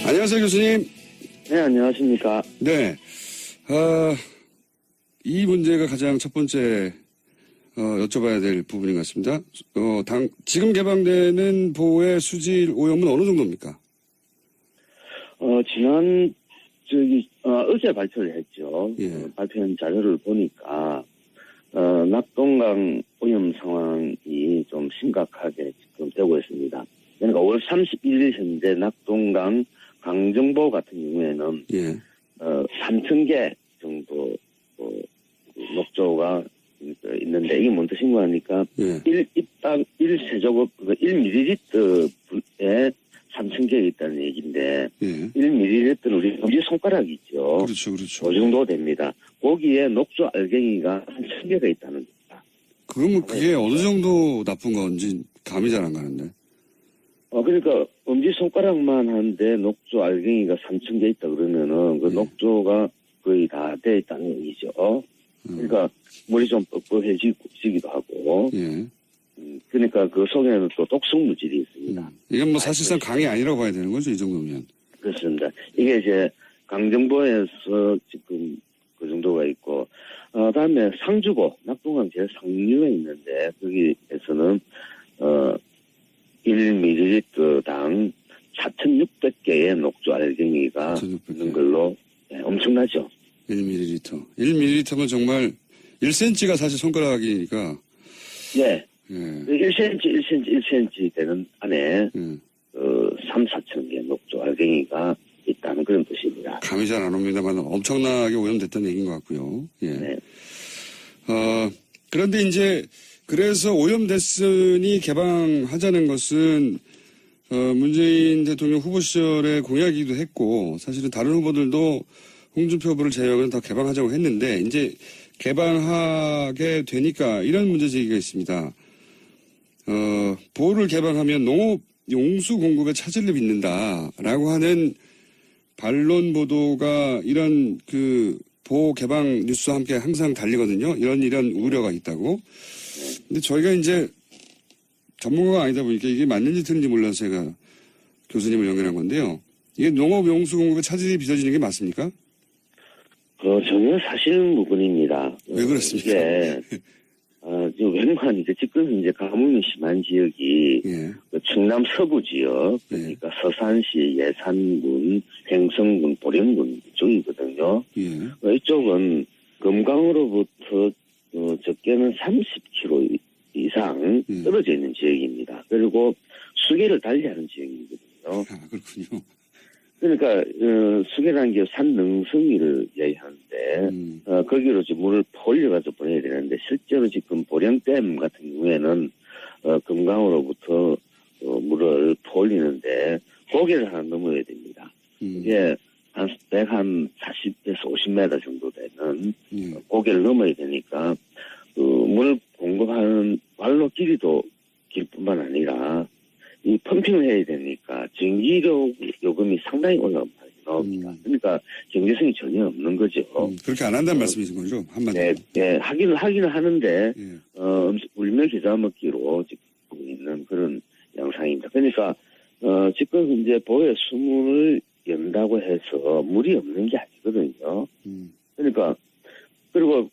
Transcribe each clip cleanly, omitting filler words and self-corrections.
안녕하세요, 교수님. 네, 안녕하십니까. 네. 이 문제가 가장 첫 번째, 여쭤봐야 될 부분인 것 같습니다. 지금 개방되는 보호의 수질 오염은 어느 정도입니까? 어제 발표를 했죠. 예. 발표한 자료를 보니까, 낙동강 오염 상황이 좀 심각하게 지금 되고 있습니다. 그러니까 5월 31일 현재 낙동강 강정보 같은 경우에는, 예. 3,000개 정도, 녹조가 있는데, 이게 뭔 뜻인가 하니까, 예. 1세조급, 1ml에 3,000개 있다는 얘기인데, 예. 1ml는 우리 엄지손가락이 있죠. 그렇죠, 그렇죠. 그 정도 됩니다. 거기에 녹조 알갱이가 한 1,000개가 있다는 겁니다. 그게 어느 정도 나쁜 건지 감이 잘 안 가는데. 그러니까 엄지손가락만 한데 녹조 알갱이가 3,000개 있다 그러면은 그 녹조가 거의 다 돼 있다는 얘기죠. 그러니까 물이 좀 뻑뻑해지기도 하고. 예. 그러니까 그 속에는 또 독성 물질이 있습니다. 이건 뭐 사실상 강이 아니라고 봐야 되는 거죠, 이 정도면. 그렇습니다. 이게 이제 강정보에서 지금 그 정도가 있고, 다음에 상주보, 낙동강 제일 상류에 있는데, 거기에서는, 1ml당 4,600개의 녹조 알갱이가 4,600개. 있는 걸로, 엄청나죠. 1ml. 1ml면 정말 1cm가 사실 손가락이니까. 예. 예. 1cm 되는 안에, 3,4천 개의 녹조 알갱이가 있다는 그런 뜻입니다. 감이 잘 안 옵니다만 엄청나게 오염됐다는 얘기인 것 같고요. 예. 네. 그런데 이제 그래서 오염됐으니 개방하자는 것은 문재인 대통령 후보 시절에 공약이기도 했고 사실은 다른 후보들도 홍준표 후보를 제외하고는 다 개방하자고 했는데 이제 개방하게 되니까 이런 문제 제기가 있습니다. 보호를 개방하면 농업 용수 공급에 차질을 빚는다라고 하는 반론 보도가 이런 보호 개방 뉴스와 함께 항상 달리거든요. 이런 우려가 있다고. 근데 저희가 이제 전문가가 아니다 보니까 이게 맞는지 틀린지 몰라서 제가 교수님을 연결한 건데요. 이게 농업 용수 공급에 차질이 빚어지는 게 맞습니까? 전혀 사실 무근입니다. 왜 그렇습니까? 웬만하니까 지금 이제 가뭄이 심한 지역이 예. 충남 서부 지역, 그러니까 서산시, 예산군, 횡성군, 보령군 이쪽이거든요. 예. 이쪽은 금강으로부터 적게는 30km 이상 떨어져 있는 지역입니다. 그리고 수계를 달리하는 지역이거든요. 그렇군요. 그러니까 수계라는 게 산능성이를 이야기하는데 거기로 지금 물을 올려가지고 보내야 되는데 실제로 지금 보령댐 같은 경우에는 금강으로부터 물을 올리는데 고개를 하나 넘어야 됩니다. 이게 한 140에서 50m 정도 되는 고개를 넘어야 되니까 물 공급하는 완로 길이도 길 뿐만 아니라 이 펌핑을 해야 되니까 전기료 요금이 상당히 올라옵니다. 그러니까 경제성이 전혀 없는 거죠. 그렇게 안 한다는 말씀이신 거죠? 한마디로. 네, 하기는 하는데 울며 겨자 먹기로 지금 있는 그런 양상입니다. 그러니까 지금 현재 보호의 수문을 연다고 해서 물이 없는 게 아니거든요. 그러니까 그리고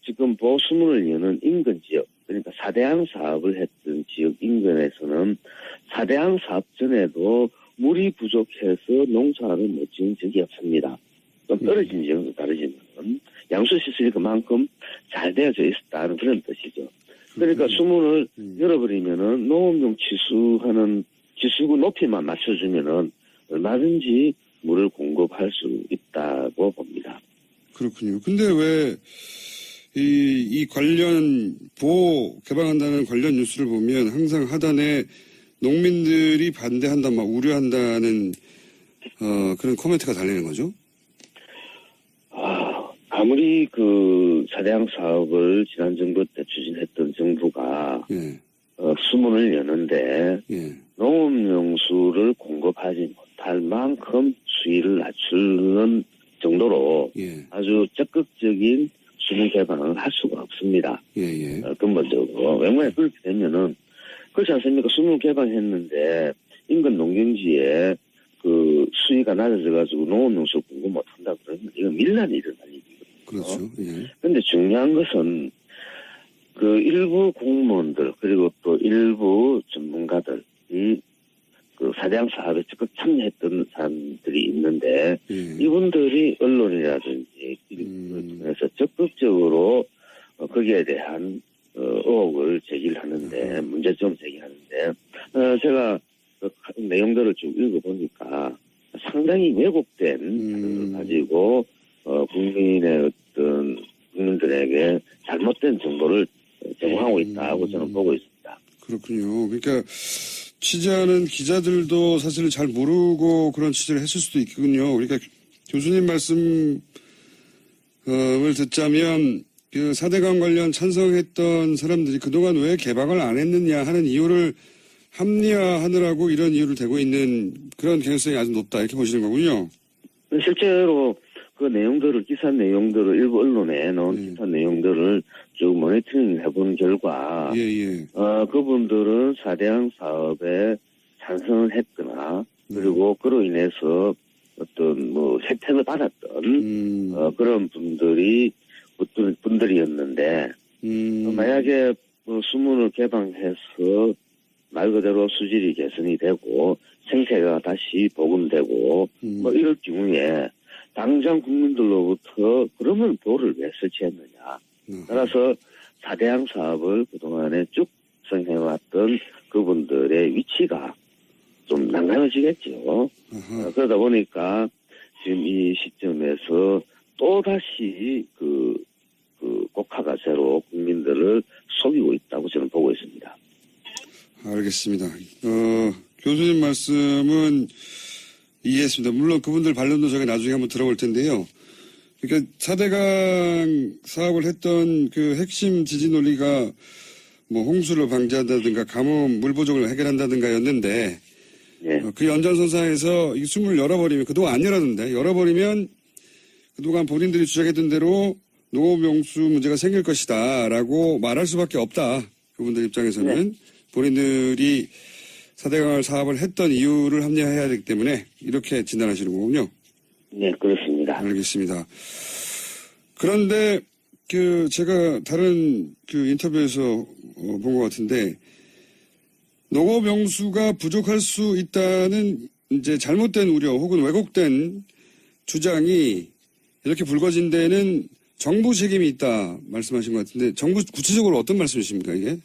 지금 보호 수문을 여는 인근 지역, 그러니까 4대항 사업을 했던 지역 인근에서는 4대항 사업 전에도 물이 부족해서 농사를 못 지은 적이 없습니다. 좀 떨어진 지역도 다르지만 양수시설이 그만큼 잘 되어져 있었다는 그런 뜻이죠. 그러니까 수문을 열어버리면은 농업용 지수구 높이만 맞춰주면은 얼마든지 물을 공급할 수 있다고 봅니다. 그렇군요. 근데 왜 이 관련 보호 개방한다는 관련 뉴스를 보면 항상 하단에 농민들이 반대한다, 막 우려한다는 그런 코멘트가 달리는 거죠? 아무리 4대항 사업을 지난 정부 때 추진했던 정부가 수문을 여는데 농업용수를 공급하지 못할 만큼 수위를 낮추는 정도로 아주 적극적인 수문 개방을 할 수가 없습니다. 근본적으로. 웬만하면 그렇게 되면은, 그렇지 않습니까? 수문 개방했는데, 인근 농경지에 수위가 낮아져가지고 농업용수 공급 못한다 그러면 이건 밀란이 일어날 일이거든요. 그렇죠. 예. 그런데 중요한 것은 그 일부 공무원들 그리고 또 일부 전문가들이 그 사대양 사업에 적극 참여했던 사람들이 있는데 예. 이분들이 언론이라든지 이를 통해서 적극적으로 거기에 대한 의혹을 제기를 하는데 문제점 제기하는데 제가 그 내용들을 쭉 읽어보니까 상당히 왜곡된 자료를 가지고 국민의 어떤 국민들에게 잘못된 정보를 제공하고 있다고 저는 보고 있습니다. 그렇군요. 그러니까 취재하는 기자들도 사실은 잘 모르고 그런 취재를 했을 수도 있군요. 그러니까 교수님 말씀을 듣자면 그 4대강 관련 찬성했던 사람들이 그동안 왜 개방을 안 했느냐 하는 이유를 합리화하느라고 이런 이유를 대고 있는 그런 개연성이 아주 높다 이렇게 보시는 거군요. 실제로 그 내용들을 기사 내용들을 일부 언론에 나온 기사 내용들을 쭉 모니터링 해본 결과 그분들은 4대강 사업에 찬성을 했거나 그리고 그로 인해서 어떤 뭐 혜택을 받았던 그런 분들이었는데 만약에 뭐 수문을 개방해서 말 그대로 수질이 개선이 되고 생태가 다시 복원되고 뭐 이럴 경우에 당장 국민들로부터 그러면 보를 왜 설치했느냐. 따라서 4대양 사업을 그동안에 쭉 수행해왔던 그분들의 위치가 좀 난감해지겠죠. 그러다 보니까 지금 이 시점에서 또다시 그 곡하가세로 국민들을 속이고 있다고 저는 보고 있습니다. 알겠습니다. 교수님 말씀은 이해했습니다. 물론 그분들 반론도 저희가 나중에 한번 들어볼 텐데요. 그러니까 4대강 사업을 했던 그 핵심 지지 논리가 뭐 홍수를 방지한다든가 가뭄 물 부족을 해결한다든가였는데 그 연장선상에서 이 숨을 열어버리면 그동안 안 열었는데 열어버리면 그동안 본인들이 주장했던 대로 농업용수 문제가 생길 것이다라고 말할 수밖에 없다. 그분들 입장에서는 본인들이 4대강 사업을 했던 이유를 합리화해야 되기 때문에 이렇게 진단하시는 거군요. 네, 그렇습니다. 알겠습니다. 그런데 제가 다른 인터뷰에서 본 것 같은데 농업용수가 부족할 수 있다는 이제 잘못된 우려 혹은 왜곡된 주장이 이렇게 불거진 정부 책임이 있다 말씀하신 것 같은데 정부 구체적으로 어떤 말씀이십니까 이게?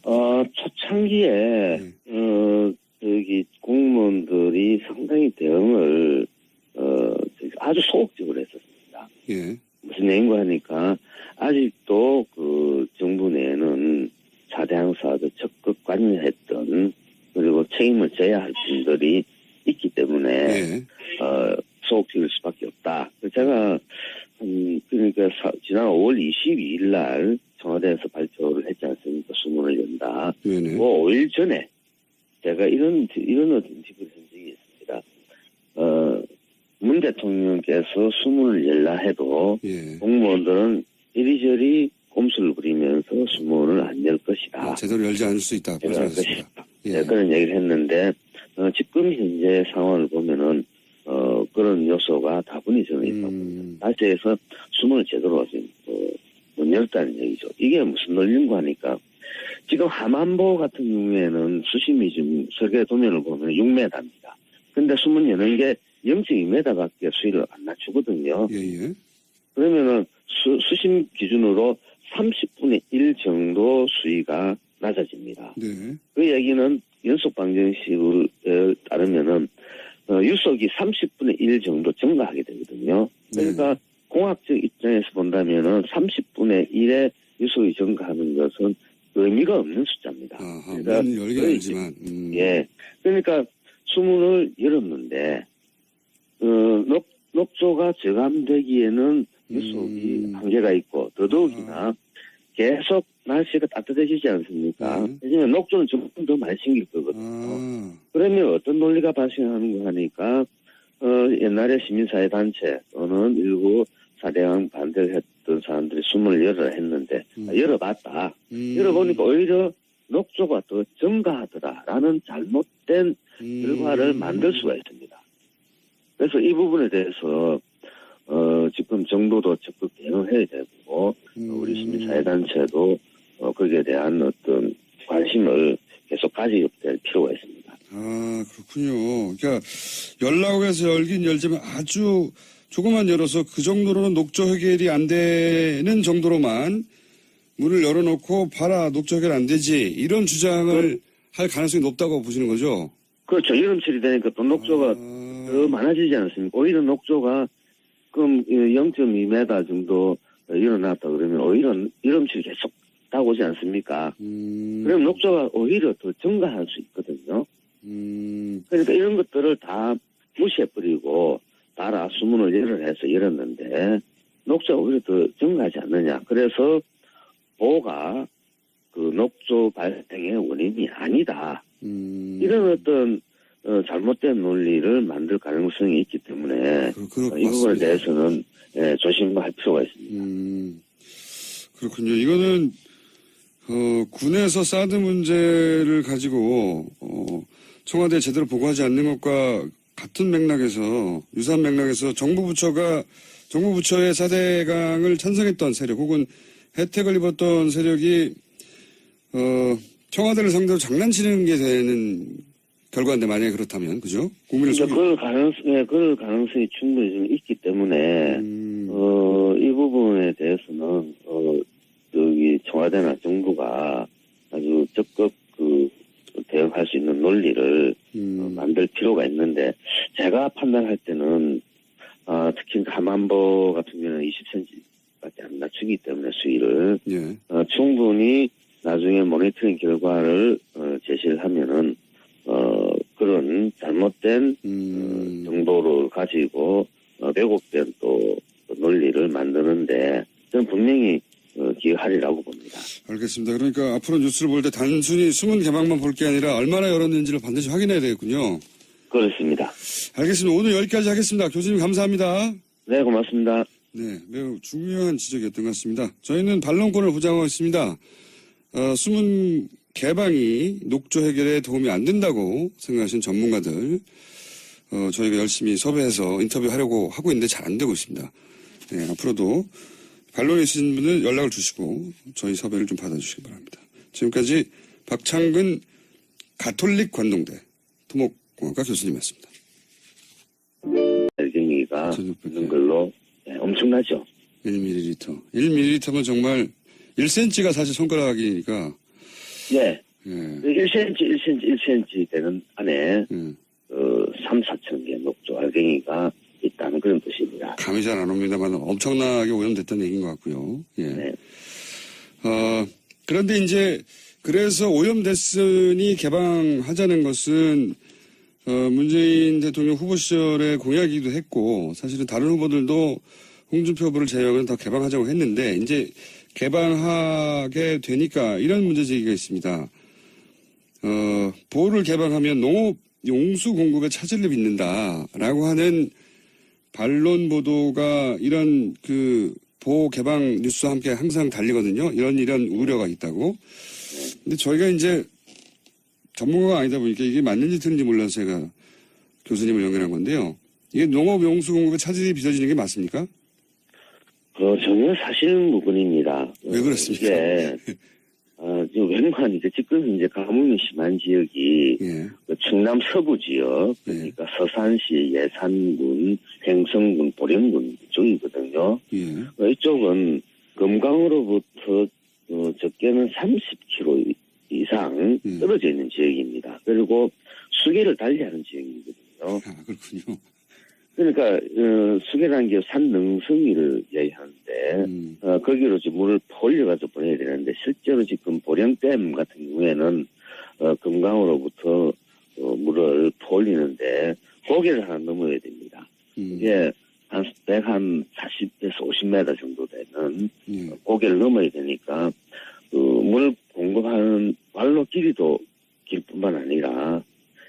초창기에 여기 공무원들이 상당히 대응을 아주 소극적으로 했었습니다. 예. 무슨 얘기인가 하니까 아직도 그 정부 내에는 4대강 사업에 적극 관여했던 그리고 책임을 져야 할 분들이 있기 때문에 소극적일 수밖에 없다. 제가 그러니까 지난 5월 22일 날 청와대에서 발표를 했지 않습니까? 수문을 연다. 그 5일 전에 제가 이런 어떤 팁을 한 적이 있습니다. 문 대통령께서 수문을 열라 해도 공무원들은 이리저리 꼼수를 부리면서 수문을 안 열 것이다. 제대로 열지 않을 수 있다. 그런 얘기를 했는데 지금 현재 상황을 보면은 그런 요소가 다분히 저는 있다고 봅니다. 다시 해서 수문을 제대로 못 열었다는 얘기죠. 이게 무슨 논리인가 하니까 지금 함안보 같은 경우에는 수심이 지금 세계 도면을 보면 6m입니다. 근데 수문 여는 게 0.2m밖에 수위를 안 낮추거든요. 그러면은 수심 기준으로 30분의 1 정도 수위가 낮아집니다. 그 얘기는 연속 방정식에 따르면은 유속이 30분의 1 정도 증가하게 되거든요. 그러니까 공학적 입장에서 본다면은 30분의 1의 유속이 증가하는 것은 의미가 없는 숫자입니다. 그러니까 열긴 열지만. 그러니까 수문을 열었는데 녹조가 저감되기에는 유속이 한계가 있고 더더욱이나 계속 날씨가 따뜻해지지 않습니까? 왜냐면 녹조는 조금 더 많이 생길 거거든요. 그러면 어떤 논리가 발생하는가 하니까 옛날에 시민사회 단체 또는 일부 4대강 반대를 했던 사람들이 수문을 열어라 했는데 열어봤다. 열어보니까 오히려 녹조가 더 증가하더라라는 잘못된 결과를 만들 수가 있습니다. 그래서 이 부분에 대해서 지금 정부도 적극 대응해야 되고 우리 시민사회단체도 거기에 대한 어떤 관심을 계속 가져야 될 필요가 있습니다. 아, 그렇군요. 그러니까 열라고 해서 열긴 열지만 아주 조금만 열어서 그 정도로는 녹조 해결이 안 되는 정도로만 문을 열어놓고 봐라, 녹조 해결 안 되지, 이런 주장을 할 가능성이 높다고 보시는 거죠? 그렇죠. 여름철이 되니까 또 녹조가 더 많아지지 않습니까? 오히려 녹조가 그럼 0.2m 정도 일어났다 그러면 오히려 여름철이 계속 다가오지 않습니까? 그럼 녹조가 오히려 더 증가할 수 있거든요. 그러니까 이런 것들을 다 무시해버리고 따라 수문을 열어내서 열었는데 녹조가 오히려 더 증가하지 않느냐. 그래서 보호가 그 녹조 발생의 원인이 아니다. 이런 어떤 잘못된 논리를 만들 가능성이 있기 때문에 이 부분에 대해서는 조심할 필요가 있습니다. 그렇군요. 이거는 군에서 사드 문제를 가지고 청와대에 제대로 보고하지 않는 것과 같은 맥락에서 유사한 맥락에서 정부 부처의 4대강을 찬성했던 세력 혹은 혜택을 입었던 세력이 청와대를 상대로 장난치는 게 되는 결과인데 만약에 그렇다면 그죠? 국민을 그럴 가능성이 충분히 좀 있기 때문에 이 부분에 대해서는 여기 청와대나 정부가 아주 적극 대응할 수 있는 논리를 만들 필요가 있는데 제가 판단할 때는 특히 감안보 같은 경우는 20cm밖에 안 낮추기 때문에 수위를 충분히 나중에 모니터링 결과를 제시를 하면은 그런 잘못된 정보를 가지고 왜곡된 또 논리를 만드는데 저는 분명히 기여하리라고 봅니다. 알겠습니다. 그러니까 앞으로 뉴스를 볼 때 단순히 수문 개방만 볼 게 아니라 얼마나 열었는지를 반드시 확인해야 되겠군요. 그렇습니다. 알겠습니다. 오늘 여기까지 하겠습니다. 교수님 감사합니다. 네, 고맙습니다. 네, 매우 중요한 지적이었던 것 같습니다. 저희는 반론권을 보장하고 있습니다. 수문 개방이 녹조 해결에 도움이 안 된다고 생각하시는 전문가들 저희가 열심히 섭외해서 인터뷰하려고 하고 있는데 잘 안 되고 있습니다. 네, 앞으로도 반론이 있으신 분은 연락을 주시고 저희 섭외를 좀 받아주시기 바랍니다. 지금까지 박창근 가톨릭 관동대 토목공학과 교수님이었습니다. 알갱이가 있는 걸로 엄청나죠. 1ml. 1ml면 정말 1cm가 사실 손가락이니까. 네. 1cm 되는 안에 3,4천 개의 녹조 알갱이가 있다는 그런 뜻입니다. 감이 잘 안 옵니다만 엄청나게 오염됐다는 얘기인 것 같고요. 예. 네. 그런데 이제 그래서 오염됐으니 개방하자는 것은 문재인 대통령 후보 시절에 공약이기도 했고 사실은 다른 후보들도 홍준표 후보를 제외하고는 더 개방하자고 했는데 이제 개방하게 되니까 이런 문제 제기가 있습니다. 보호를 개방하면 농업 용수 공급에 차질을 빚는다라고 하는 반론 보도가 이런 보호 개방 뉴스와 함께 항상 달리거든요. 이런 우려가 있다고. 근데 저희가 이제 전문가가 아니다 보니까 이게 맞는지 틀린지 몰라서 제가 교수님을 연결한 건데요. 이게 농업 용수 공급에 차질이 빚어지는 게 맞습니까? 전혀 사실무근입니다. 왜 그렇습니까? 웬만한 지금 이제 가뭄이 심한 지역이 충남 서부 지역, 그러니까 서산시, 예산군, 행성군, 보령군 쪽이거든요. 이쪽은 금강으로부터 적게는 30km 이상 떨어져 있는 지역입니다. 그리고 수계를 달리하는 지역이거든요. 아, 그렇군요. 그러니까 수계라는 게 산능성이를 이야기하는데 거기로 지금 물을 올려가지고 보내야 되는데 실제로 지금 보령댐 같은 경우에는 금강으로부터 물을 올리는데 고개를 하나 넘어야 됩니다. 이게 한 40에서 50m 정도 되는 고개를 넘어야 되니까 물 공급하는 관로 길이도 길 뿐만 아니라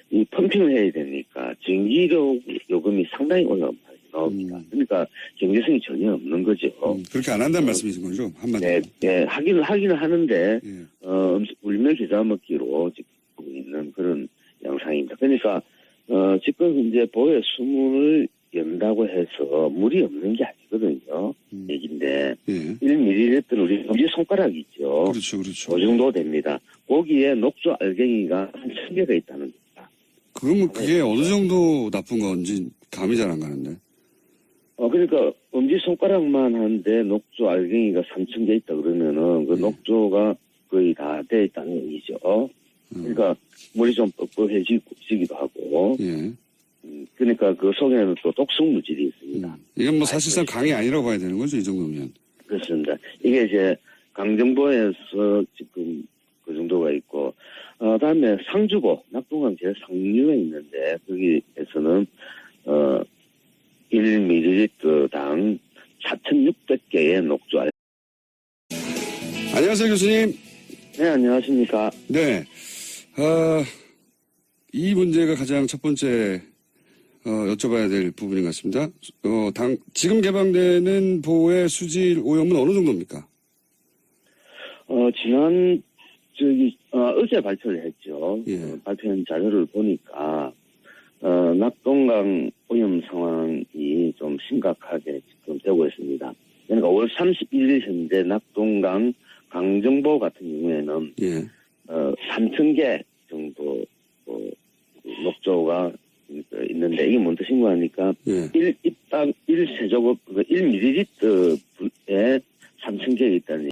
이 펌핑을 해야 되니까 전기료 요금이 상당히 올라옵니다. 그러니까 경제성이 전혀 없는 거죠. 그렇게 안 한다는 말씀이신 거죠? 한마디로. 네, 하기는 하는데 울며 겨자 먹기로 지금 있는 그런 양상입니다. 그러니까 지금 이제 보호의 수문을 연다고 해서 물이 없는 게 아니거든요. 얘긴데 예. 1ml를 우리 엄지 손가락 있죠. 그렇죠, 그렇죠. 그 정도 됩니다. 거기에 녹조 알갱이가 한 1000개가 있다는 겁니다. 그게 어느 정도 나쁜 건지 감이 잘 안 가는데. 그러니까 엄지 손가락만 한데 녹조 알갱이가 3000개 있다 그러면은 그 녹조가 거의 다 돼 있다는 얘기죠. 그러니까 물이 좀 뻑뻑해지기도 하고. 예. 그러니까 그 속에는 또 독성 물질이 있습니다. 이건 뭐 사실상 강이 아니라고 봐야 되는 거죠, 이 정도면. 그렇습니다. 이게 이제 강정보에서 지금 그 정도가 있고, 다음에 상주보, 낙동강 제일 상류에 있는데, 거기에서는, 1ml당 4,600개의 녹조 알. 안녕하세요, 교수님. 네, 안녕하십니까. 네. 이 문제가 가장 첫 번째, 여쭤봐야 될 부분인 것 같습니다. 지금 개방되는 보호의 수질 오염은 어느 정도입니까? 어제 발표를 했죠. 예. 발표한 자료를 보니까, 낙동강 오염 상황이 좀 심각하게 지금 되고 있습니다. 그러니까 5월 31일 현재 낙동강 강정보 같은 경우에는, 예. 3,000개 정도, 녹조가 있는데, 이게 뭔 뜻인가 하니까, 예. 1입당 1세제곱, 1ml에 3,000개가 있다는